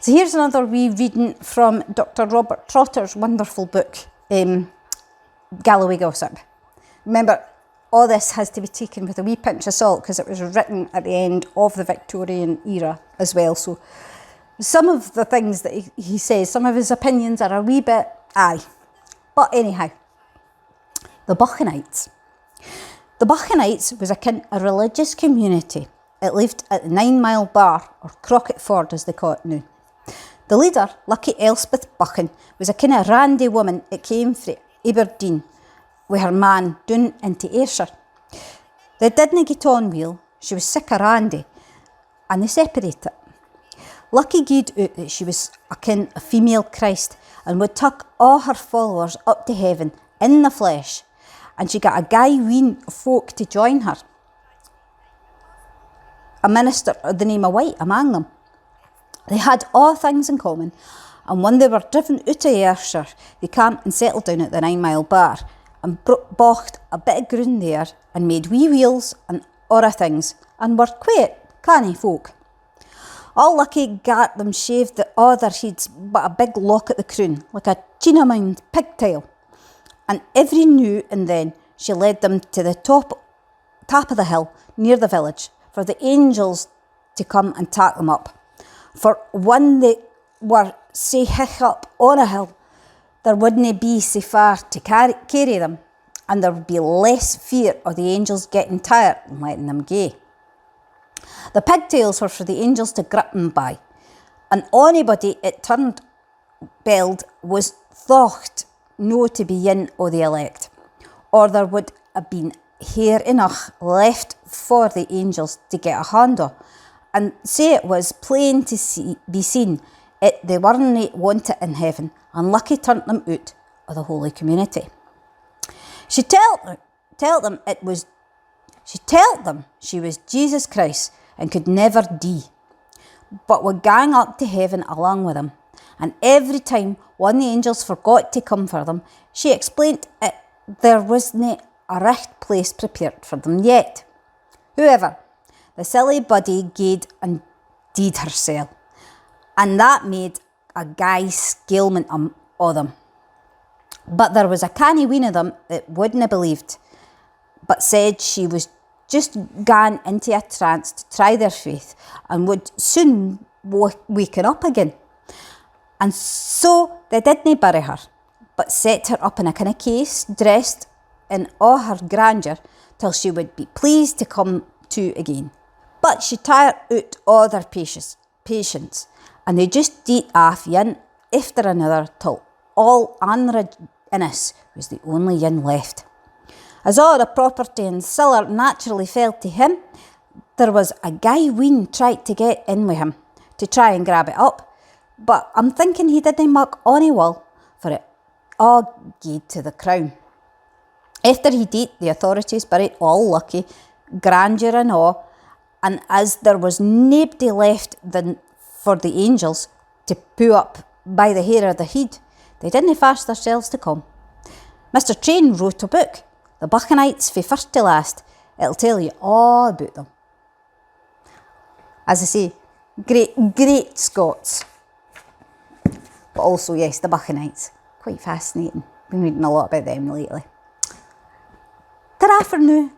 So here's another wee reading from Dr. Robert Trotter's wonderful book, Galloway Gossip. Remember, all this has to be taken with a wee pinch of salt because it was written at the end of the Victorian era as well. So some of the things that he says, some of his opinions are a wee bit aye. But anyhow, the Buchanites. The Buchanites was a religious community. It lived at the 9 Mile Bar, or Crockett Ford as they call it now. The leader, lucky Elspeth Buchan, was a kind of randy woman that came from Aberdeen with her man down into Ayrshire. They didn't get on well. She was sick of randy, and they separated. Lucky gied out that she was a female Christ and would tuck all her followers up to heaven in the flesh, and she got a guy ween of folk to join her. A minister of the name of White among them. They had all things in common, and when they were driven out of Ayrshire, they came and settled down at the 9 Mile Bar and bought a bit of ground there and made wee wheels and other things, and were quite canny folk. All Lucky got them shaved the other heads but a big lock at the crown, like a Chinaman pigtail, and every now and then she led them to the top of the hill near the village for the angels to come and take them up. For when they were sae high up on a hill, there wouldn't be so far to carry them, and there would be less fear of the angels getting tired and letting them go. The pigtails were for the angels to grip them by, and anybody it turned belled was thought no to be in o' the elect, or there would have been hair enough left for the angels to get a hand o', and say it was plain to be seen they weren't wanted in heaven, and Lucky turned them out of the holy community. She told them she was Jesus Christ and could never die, but would gang up to heaven along with him. And every time one of the angels forgot to come for them, she explained there wasn't a right place prepared for them yet. However, the silly body gaed and deed herself, and that made a guy scalement of them. But there was a canny ween of them that wouldn't have believed, but said she was just gone into a trance to try their faith and would soon waken up again. And so they didn't bury her, but set her up in a kind of case, dressed in all her grandeur, till she would be pleased to come to again. But she tired out all their patience, and they just deed off one after another till all Anra Innes was the only one left. As all the property and siller naturally fell to him, there was a guy ween tried to get in with him to try and grab it up, but I'm thinking he didn't muck ony well, for it all gaed to the crown. After he did, the authorities buried all Lucky, grandeur and all, and as there was nobody left than for the angels to pull up by the hair of the head, they didn't force themselves to come. Mr. Train wrote a book, The Buchanites from first to last. It'll tell you all about them. As I say, great Scots. But also, yes, the Buchanites. Quite fascinating. Been reading a lot about them lately. Ta-ra for now.